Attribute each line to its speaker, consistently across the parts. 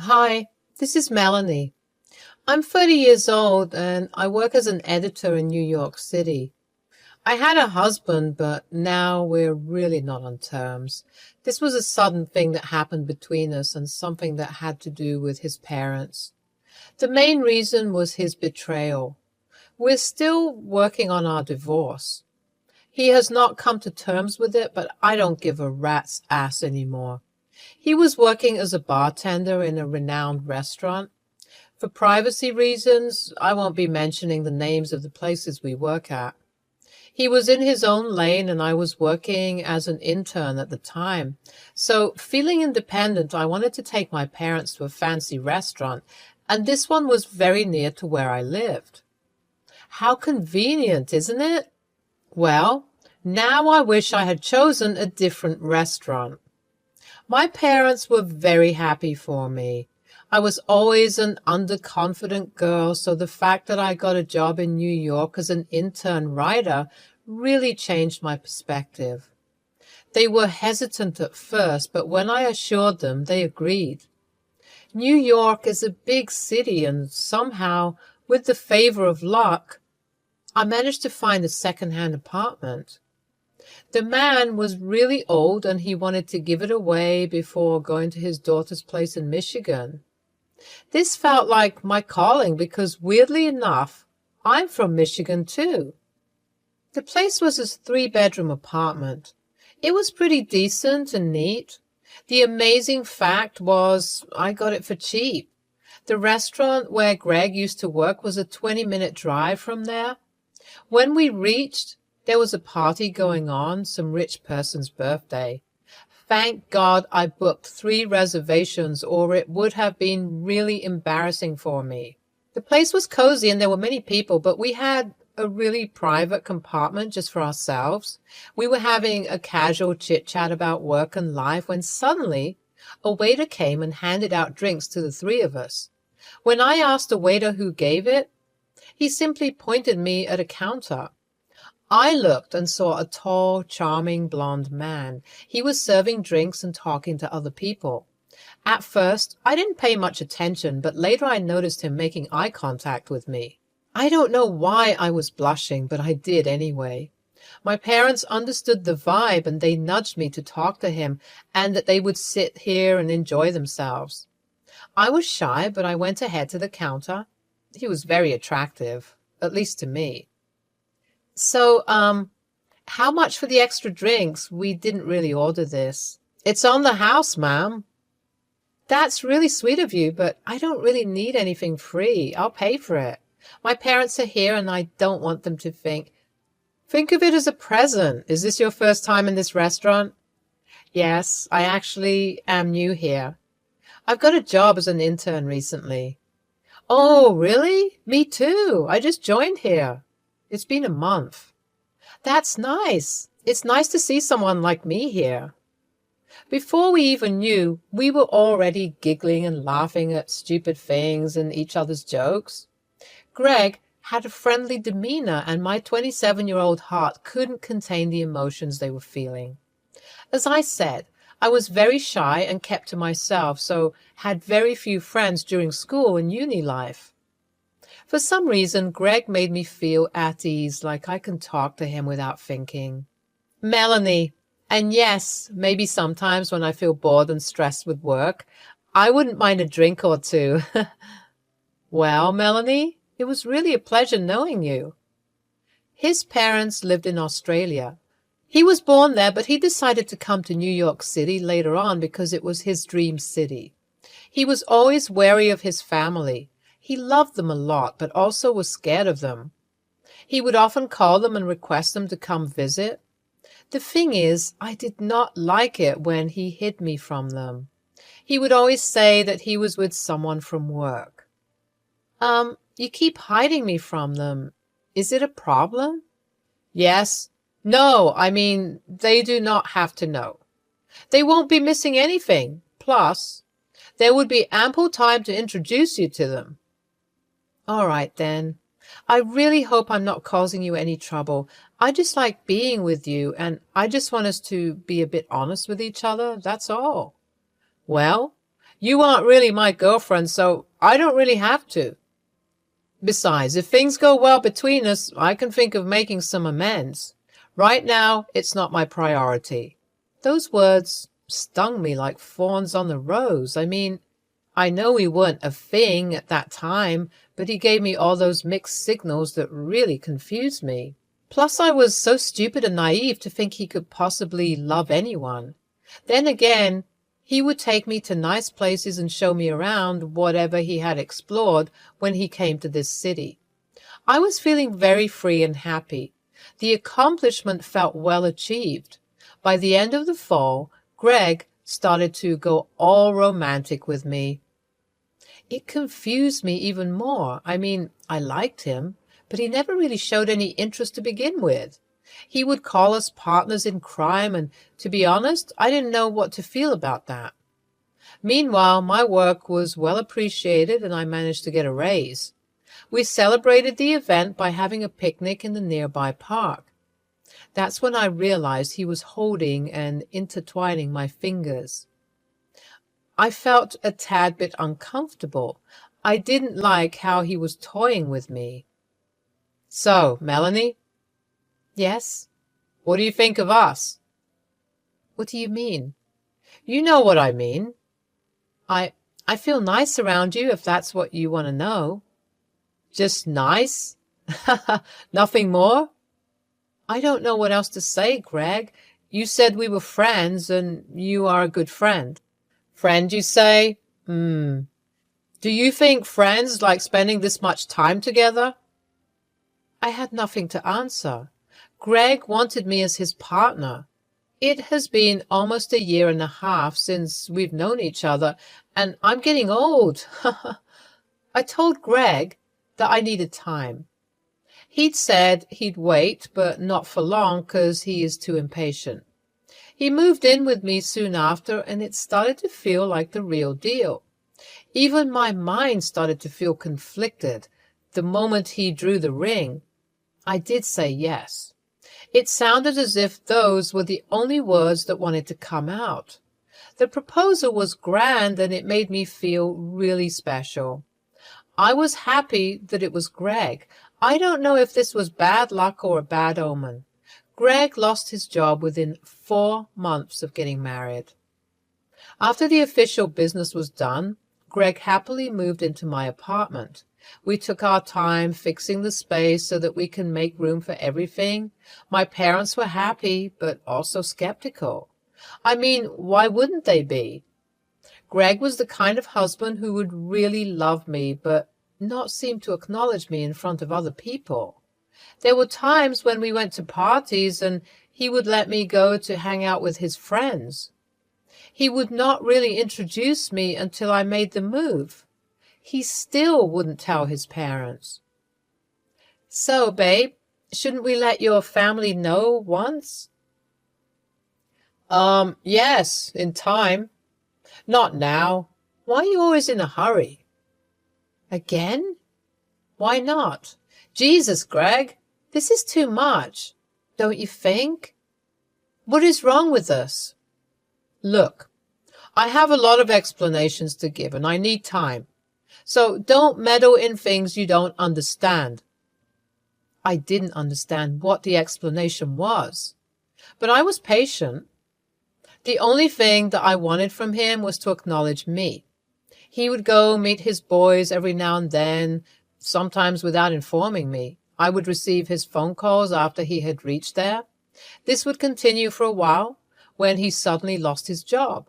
Speaker 1: Hi, this is Melanie. I'm 30 years old and I work as an editor in New York City. I had a husband, but now we're really not on terms. This was a sudden thing that happened between us and something that had to do with his parents. The main reason was his betrayal. We're still working on our divorce. He has not come to terms with it, but I don't give a rat's ass anymore. He was working as a bartender in a renowned restaurant. For privacy reasons, I won't be mentioning the names of the places we work at. He was in his own lane and I was working as an intern at the time. So, feeling independent, I wanted to take my parents to a fancy restaurant, and this one was very near to where I lived. How convenient, isn't it? Well, now I wish I had chosen a different restaurant. My parents were very happy for me. I was always an underconfident girl, so the fact that I got a job in New York as an intern writer really changed my perspective. They were hesitant at first, but when I assured them, they agreed. New York is a big city, and somehow, with the favor of luck, I managed to find a second-hand apartment. The man was really old and he wanted to give it away before going to his daughter's place in Michigan. This felt like my calling because, weirdly enough, I'm from Michigan too. The place was a three-bedroom apartment. It was pretty decent and neat. The amazing fact was I got it for cheap. The restaurant where Greg used to work was a 20-minute drive from there. When we reached, there was a party going on, some rich person's birthday. Thank God I booked 3 reservations or it would have been really embarrassing for me. The place was cozy and there were many people, but we had a really private compartment just for ourselves. We were having a casual chit-chat about work and life when suddenly a waiter came and handed out drinks to the 3 of us. When I asked the waiter who gave it, he simply pointed me at a counter. I looked and saw a tall, charming blonde man. He was serving drinks and talking to other people. At first, I didn't pay much attention, but later I noticed him making eye contact with me. I don't know why I was blushing, but I did anyway. My parents understood the vibe and they nudged me to talk to him and that they would sit here and enjoy themselves. I was shy, but I went ahead to the counter. He was very attractive, at least to me. So, how much for the extra drinks? We didn't really order this. It's on the house, ma'am. That's really sweet of you, but I don't really need anything free. I'll pay for it. My parents are here and I don't want them to think. Think of it as a present. Is this your first time in this restaurant? Yes, I actually am new here. I've got a job as an intern recently. Oh, really? Me too. I just joined here. It's been a month. That's nice. It's nice to see someone like me here. Before we even knew, we were already giggling and laughing at stupid things and each other's jokes. Greg had a friendly demeanor, and my 27-year-old heart couldn't contain the emotions they were feeling. As I said, I was very shy and kept to myself, so had very few friends during school and uni life. For some reason, Greg made me feel at ease, like I can talk to him without thinking. Melanie, and yes, maybe sometimes when I feel bored and stressed with work, I wouldn't mind a drink or two. Well, Melanie, it was really a pleasure knowing you. His parents lived in Australia. He was born there, but he decided to come to New York City later on because it was his dream city. He was always wary of his family. He loved them a lot, but also was scared of them. He would often call them and request them to come visit. The thing is, I did not like it when he hid me from them. He would always say that he was with someone from work. You keep hiding me from them. Is it a problem? Yes. No, I mean, they do not have to know. They won't be missing anything. Plus, there would be ample time to introduce you to them. All right, then. I really hope I'm not causing you any trouble. I just like being with you, and I just want us to be a bit honest with each other, that's all. Well, You aren't really my girlfriend, so I don't really have to. Besides, if things go well between us, I can think of making some amends. Right now, it's not my priority." Those words stung me like thorns on the rose. I mean, I know we weren't a thing at that time, but he gave me all those mixed signals that really confused me. Plus, I was so stupid and naive to think he could possibly love anyone. Then again, he would take me to nice places and show me around whatever he had explored when he came to this city. I was feeling very free and happy. The accomplishment felt well achieved. By the end of the fall, Greg started to go all romantic with me. It confused me even more. I mean, I liked him, but he never really showed any interest to begin with. He would call us partners in crime, and to be honest, I didn't know what to feel about that. Meanwhile, my work was well appreciated and I managed to get a raise. We celebrated the event by having a picnic in the nearby park. That's when I realized he was holding and intertwining my fingers. I felt a tad bit uncomfortable. I didn't like how he was toying with me. "So, Melanie?" "Yes?" "What do you think of us?" "What do you mean?" "You know what I mean." I feel nice around you, if that's what you want to know." "Just nice? Nothing more?" "I don't know what else to say, Greg. You said we were friends, and you are a good friend." "Friend, you say? Do you think friends like spending this much time together?" I had nothing to answer. Greg wanted me as his partner. It has been almost 1.5 years since we've known each other, and I'm getting old. I told Greg that I needed time. He'd said he'd wait, but not for long, 'cause he is too impatient. He moved in with me soon after, and it started to feel like the real deal. Even my mind started to feel conflicted. The moment he drew the ring, I did say yes. It sounded as if those were the only words that wanted to come out. The proposal was grand, and it made me feel really special. I was happy that it was Greg. I don't know if this was bad luck or a bad omen. Greg lost his job within 4 months of getting married. After the official business was done, Greg happily moved into my apartment. We took our time fixing the space so that we can make room for everything. My parents were happy, but also skeptical. I mean, why wouldn't they be? Greg was the kind of husband who would really love me, but not seem to acknowledge me in front of other people. There were times when we went to parties and he would let me go to hang out with his friends. He would not really introduce me until I made the move. He still wouldn't tell his parents. "So, babe, shouldn't we let your family know once?" Yes, in time. Not now. Why are you always in a hurry?" "Again? Why not? Jesus, Greg, this is too much, don't you think? What is wrong with us?" "Look, I have a lot of explanations to give, and I need time. So don't meddle in things you don't understand." I didn't understand what the explanation was, but I was patient. The only thing that I wanted from him was to acknowledge me. He would go meet his boys every now and then, sometimes without informing me. I would receive his phone calls after he had reached there. This would continue for a while, when he suddenly lost his job.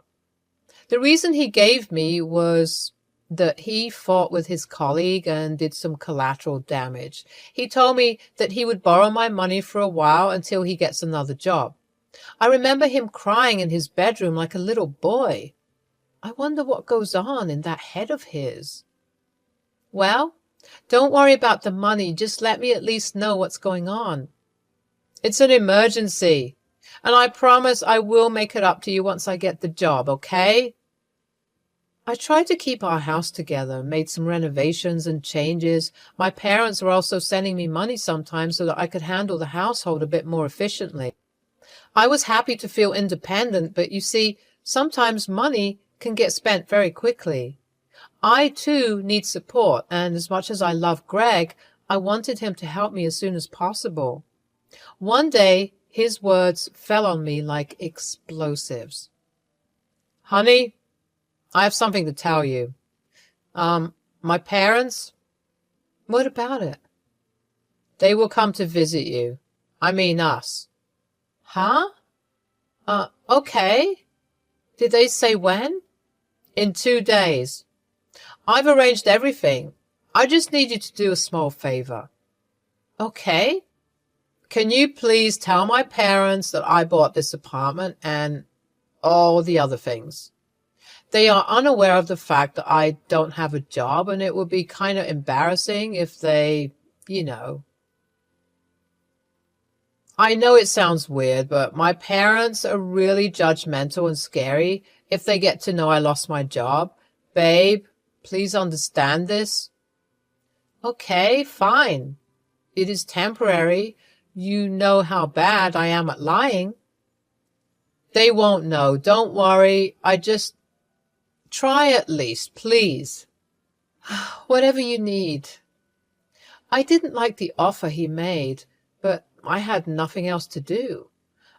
Speaker 1: The reason he gave me was that he fought with his colleague and did some collateral damage. He told me that he would borrow my money for a while until he gets another job. I remember him crying in his bedroom like a little boy. I wonder what goes on in that head of his. "Well, don't worry about the money. Just let me at least know what's going on." "It's an emergency, and I promise I will make it up to you once I get the job, okay?" I tried to keep our house together, made some renovations and changes. My parents were also sending me money sometimes so that I could handle the household a bit more efficiently. I was happy to feel independent, but you see, sometimes money can get spent very quickly. I, too, need support, and as much as I love Greg, I wanted him to help me as soon as possible. One day, his words fell on me like explosives. Honey, I have something to tell you. My parents? What about it? They will come to visit you. I mean us. Huh? Okay. Did they say when? In 2 days. I've arranged everything. I just need you to do a small favor. Okay. Can you please tell my parents that I bought this apartment and all the other things? They are unaware of the fact that I don't have a job, and it would be kind of embarrassing if they, I know it sounds weird, but my parents are really judgmental and scary if they get to know I lost my job. Babe, please understand this. Okay, fine. It is temporary. You know how bad I am at lying. They won't know. Don't worry. Try at least, please. Whatever you need. I didn't like the offer he made, but I had nothing else to do.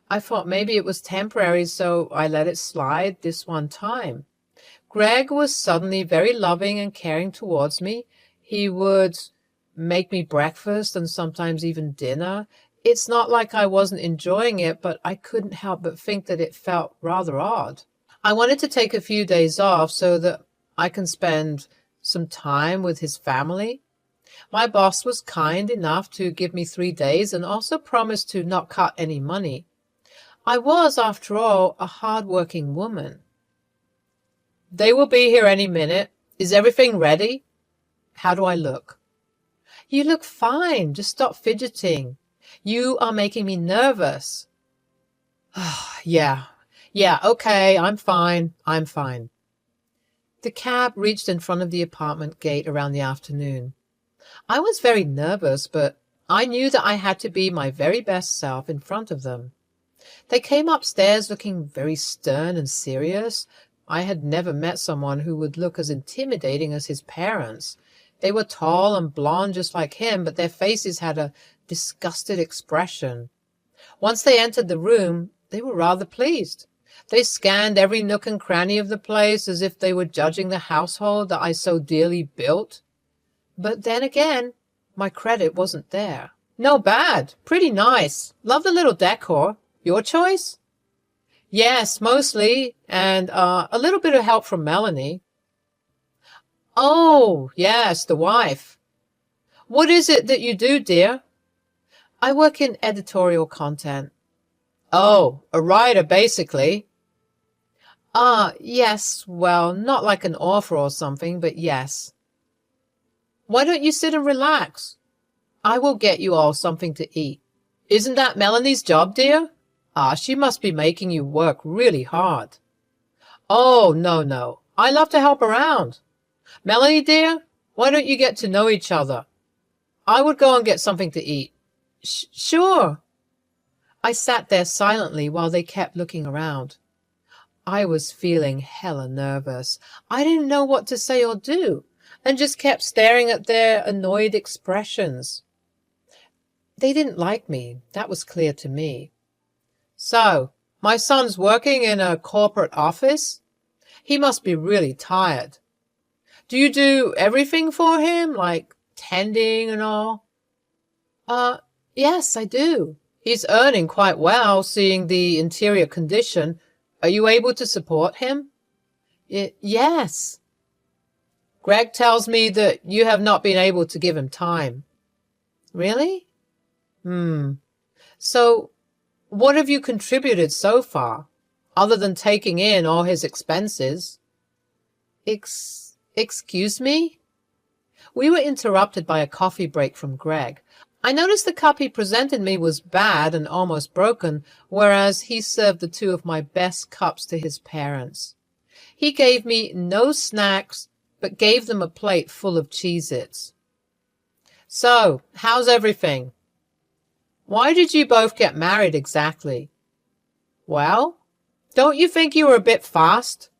Speaker 1: I thought maybe it was temporary, so I let it slide this one time. Greg was suddenly very loving and caring towards me. He would make me breakfast and sometimes even dinner. It's not like I wasn't enjoying it, but I couldn't help but think that it felt rather odd. I wanted to take a few days off so that I can spend some time with his family. My boss was kind enough to give me 3 days and also promised to not cut any money. I was, after all, a hard-working woman. They will be here any minute. Is everything ready? How do I look? You look fine. Just stop fidgeting. You are making me nervous. Yeah, okay, I'm fine. The cab reached in front of the apartment gate around the afternoon. I was very nervous, but I knew that I had to be my very best self in front of them. They came upstairs looking very stern and serious. I had never met someone who would look as intimidating as his parents. They were tall and blonde just like him, but their faces had a disgusted expression. Once they entered the room, they were rather pleased. They scanned every nook and cranny of the place as if they were judging the household that I so dearly built. But then again, my credit wasn't there. No bad. Pretty nice. Love the little decor. Your choice? Yes, mostly, and a little bit of help from Melanie. Oh, yes, the wife. What is it that you do, dear? I work in editorial content. Oh, a writer, basically. Yes, well, not like an author or something, but yes. Why don't you sit and relax? I will get you all something to eat. Isn't that Melanie's job, dear? She must be making you work really hard. Oh, no. I love to help around. Melanie, dear, why don't you get to know each other? I would go and get something to eat. Sure. I sat there silently while they kept looking around. I was feeling hella nervous. I didn't know what to say or do, and just kept staring at their annoyed expressions. They didn't like me. That was clear to me. So, my son's working in a corporate office? He must be really tired. Do you do everything for him, like tending and all? Yes, I do. He's earning quite well, seeing the interior condition. Are you able to support him? Yes. Greg tells me that you have not been able to give him time. Really? So, what have you contributed so far, other than taking in all his expenses? Excuse me? We were interrupted by a coffee break from Greg. I noticed the cup he presented me was bad and almost broken, whereas he served the 2 of my best cups to his parents. He gave me no snacks, but gave them a plate full of Cheez-Its. So, how's everything? Why did you both get married exactly? Well, don't you think you were a bit fast?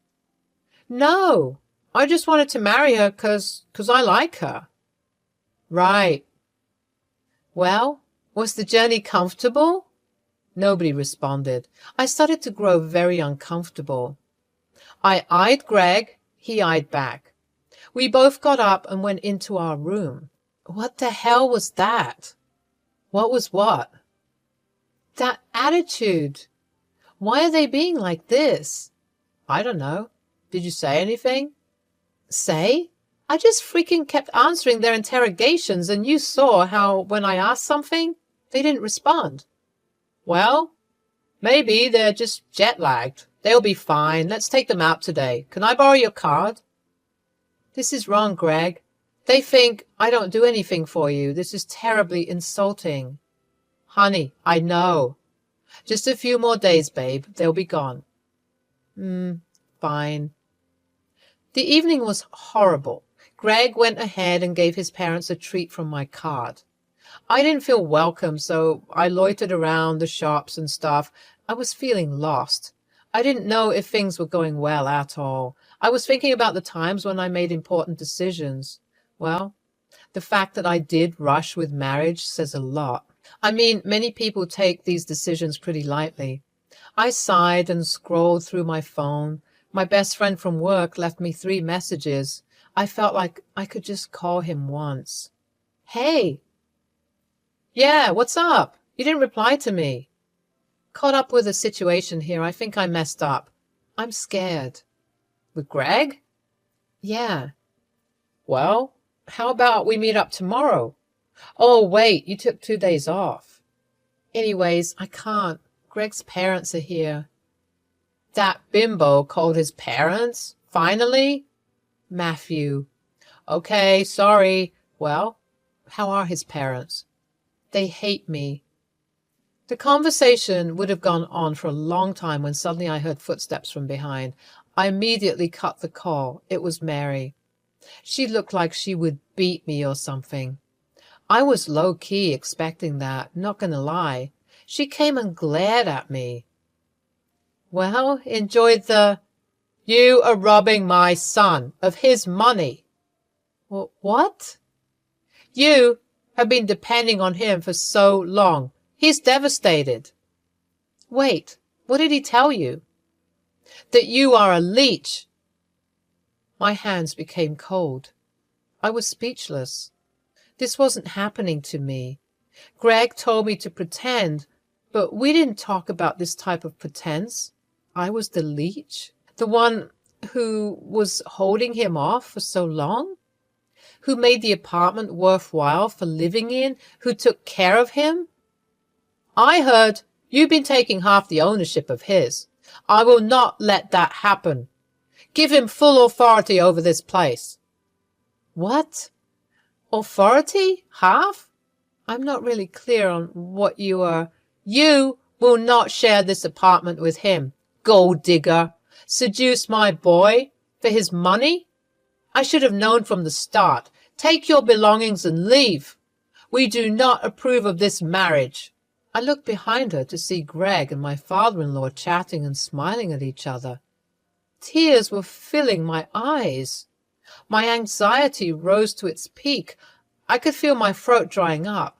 Speaker 1: No, I just wanted to marry her 'cause I like her. Right. Well, was the journey comfortable? Nobody responded. I started to grow very uncomfortable. I eyed Greg. He eyed back. We both got up and went into our room. What the hell was that? What was what? That attitude. Why are they being like this? I don't know. Did you say anything? Say? I just freaking kept answering their interrogations, and you saw how when I asked something, they didn't respond. Well, maybe they're just jet-lagged. They'll be fine. Let's take them out today. Can I borrow your card? This is wrong, Greg. They think I don't do anything for you. This is terribly insulting. Honey, I know. Just a few more days, babe. They'll be gone. Fine. The evening was horrible. Greg went ahead and gave his parents a treat from my card. I didn't feel welcome, so I loitered around the shops and stuff. I was feeling lost. I didn't know if things were going well at all. I was thinking about the times when I made important decisions. Well, the fact that I did rush with marriage says a lot. I mean, many people take these decisions pretty lightly. I sighed and scrolled through my phone. My best friend from work left me 3 messages. I felt like I could just call him once. Hey! Yeah, what's up? You didn't reply to me. Caught up with a situation here. I think I messed up. I'm scared. With Greg? Yeah. Well, how about we meet up tomorrow? Oh, wait, you took 2 days off. Anyways, I can't. Greg's parents are here. That bimbo called his parents? Finally? Matthew. Okay, sorry. Well, how are his parents? They hate me. The conversation would have gone on for a long time when suddenly I heard footsteps from behind. I immediately cut the call. It was Mary. She looked like she would beat me or something. I was low-key expecting that, not gonna lie. She came and glared at me. Well, enjoyed the... You are robbing my son of his money. What? You have been depending on him for so long. He's devastated. Wait, what did he tell you? That you are a leech. My hands became cold. I was speechless. This wasn't happening to me. Greg told me to pretend, but we didn't talk about this type of pretense. I was the leech, the one who was holding him off for so long, who made the apartment worthwhile for living in, who took care of him. I heard you've been taking half the ownership of his. I will not let that happen. Give him full authority over this place. What? Authority? Half? I'm not really clear on what you are. You will not share this apartment with him. Gold digger. Seduce my boy for his money? I should have known from the start. Take your belongings and leave. We do not approve of this marriage. I looked behind her to see Greg and my father-in-law chatting and smiling at each other. Tears were filling my eyes. My anxiety rose to its peak. I could feel my throat drying up,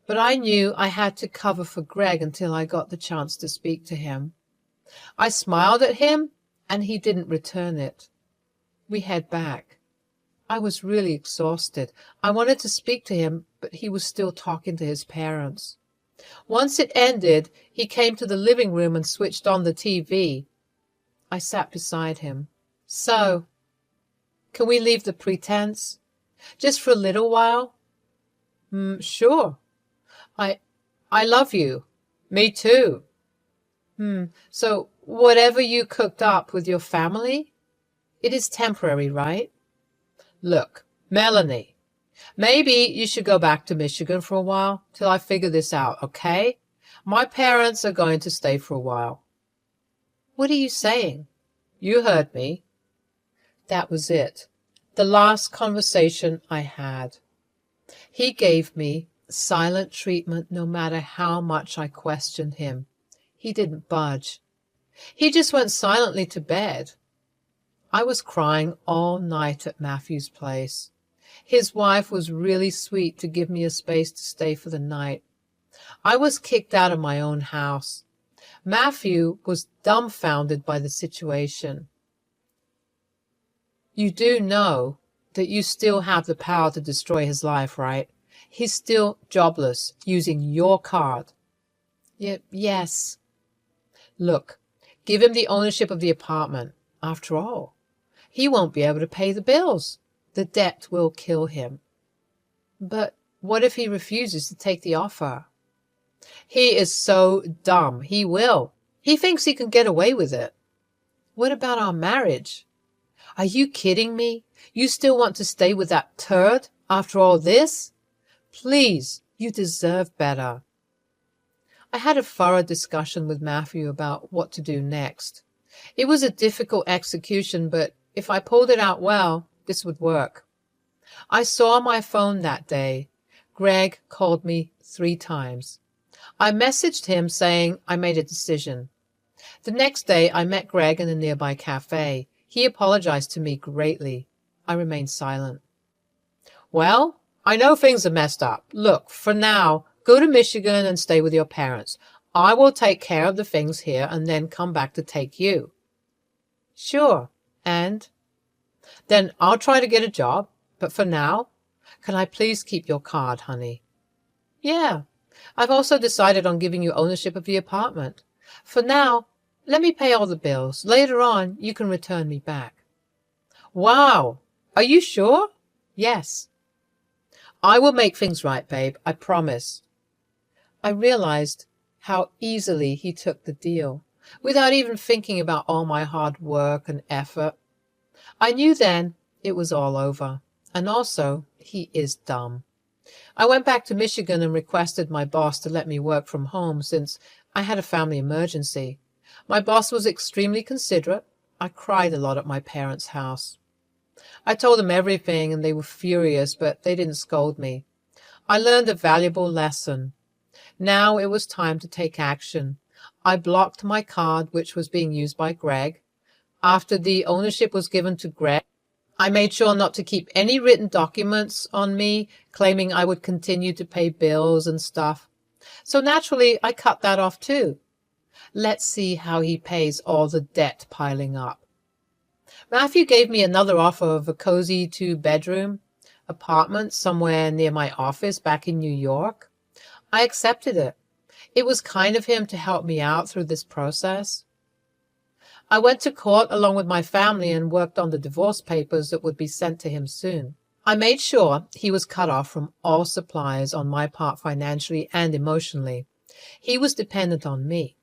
Speaker 1: but I knew I had to cover for Greg until I got the chance to speak to him. I smiled at him, and he didn't return it. We head back. I was really exhausted. I wanted to speak to him, but he was still talking to his parents. Once it ended, he came to the living room and switched on the TV. I sat beside him. So, can we leave the pretense? Just for a little while? Sure. I love you. Me too. So, whatever you cooked up with your family, it is temporary, right? Look, Melanie, maybe you should go back to Michigan for a while till I figure this out, okay? My parents are going to stay for a while. What are you saying? You heard me. That was it. The last conversation I had. He gave me silent treatment no matter how much I questioned him. He didn't budge. He just went silently to bed. I was crying all night at Matthew's place. His wife was really sweet to give me a space to stay for the night. I was kicked out of my own house. Matthew was dumbfounded by the situation. You do know that you still have the power to destroy his life, right? He's still jobless, using your card. Yes. Look, give him the ownership of the apartment. After all, he won't be able to pay the bills. The debt will kill him. But what if he refuses to take the offer? He is so dumb. He will. He thinks he can get away with it. What about our marriage? Are you kidding me? You still want to stay with that turd after all this? Please, you deserve better. I had a thorough discussion with Matthew about what to do next. It was a difficult execution, but if I pulled it out well, this would work. I saw my phone that day. Greg called me 3 times. I messaged him saying I made a decision. The next day, I met Greg in a nearby cafe. He apologized to me greatly. I remained silent. Well, I know things are messed up. Look, for now, go to Michigan and stay with your parents. I will take care of the things here and then come back to take you. Sure. And? Then I'll try to get a job. But for now, can I please keep your card, honey? Yeah. I've also decided on giving you ownership of the apartment. For now, let me pay all the bills. Later on, you can return me back. Wow! Are you sure? Yes. I will make things right, babe. I promise. I realized how easily he took the deal, without even thinking about all my hard work and effort. I knew then it was all over. And also, he is dumb. I went back to Michigan and requested my boss to let me work from home since I had a family emergency. My boss was extremely considerate. I cried a lot at my parents' house. I told them everything and they were furious, but they didn't scold me. I learned a valuable lesson. Now it was time to take action. I blocked my card, which was being used by Greg. After the ownership was given to Greg, I made sure not to keep any written documents on me claiming I would continue to pay bills and stuff. So naturally, I cut that off too. Let's see how he pays all the debt piling up. Matthew gave me another offer of a cozy 2-bedroom apartment somewhere near my office back in New York. I accepted it. It was kind of him to help me out through this process. I went to court along with my family and worked on the divorce papers that would be sent to him soon. I made sure he was cut off from all supplies on my part financially and emotionally. He was dependent on me.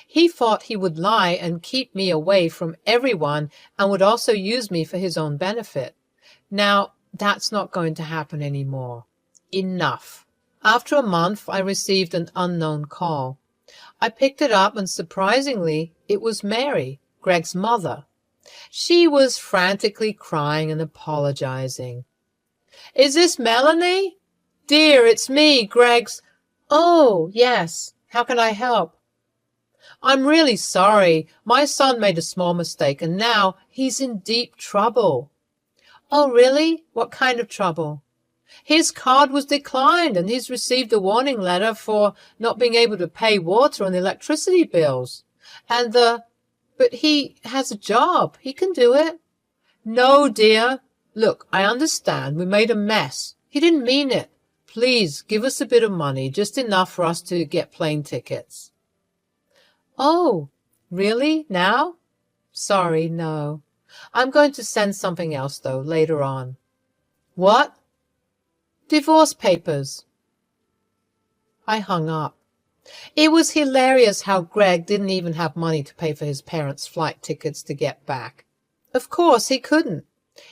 Speaker 1: He thought he would lie and keep me away from everyone and would also use me for his own benefit. Now, that's not going to happen anymore. Enough. After a month, I received an unknown call. I picked it up and surprisingly, it was Mary, Greg's mother. She was frantically crying and apologizing. Is this Melanie? Dear, it's me, Greg's. Oh, yes. How can I help? I'm really sorry. My son made a small mistake and now he's in deep trouble. Oh, really? What kind of trouble? His card was declined and he's received a warning letter for not being able to pay water and electricity bills. But he has a job. He can do it. No, dear. Look, I understand. We made a mess. He didn't mean it. Please, give us a bit of money, just enough for us to get plane tickets. Oh, really? Now? Sorry, no. I'm going to send something else, though, later on. What? Divorce papers. I hung up. It was hilarious how Greg didn't even have money to pay for his parents' flight tickets to get back. Of course, he couldn't.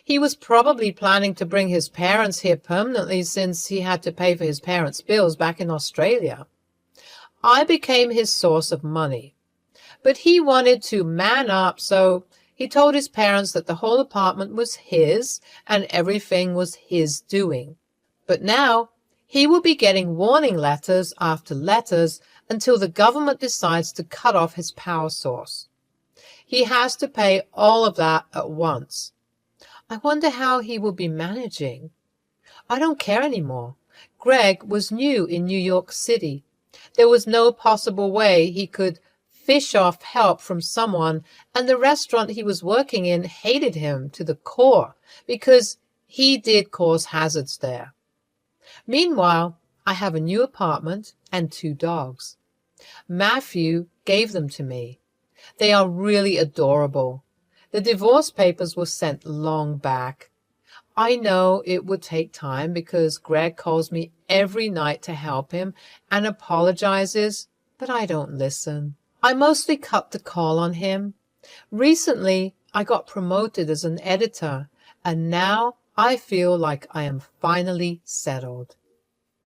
Speaker 1: He was probably planning to bring his parents here permanently since he had to pay for his parents' bills back in Australia. I became his source of money. But he wanted to man up, so he told his parents that the whole apartment was his and everything was his doing. But now he will be getting warning letters after letters until the government decides to cut off his power source. He has to pay all of that at once. I wonder how he will be managing. I don't care anymore. Greg was new in New York City. There was no possible way he could fish off help from someone, and the restaurant he was working in hated him to the core because he did cause hazards there. Meanwhile, I have a new apartment and 2 dogs. Matthew gave them to me. They are really adorable. The divorce papers were sent long back. I know it would take time because Greg calls me every night to help him and apologizes, but I don't listen. I mostly cut the call on him. Recently, I got promoted as an editor, and now I feel like I am finally settled.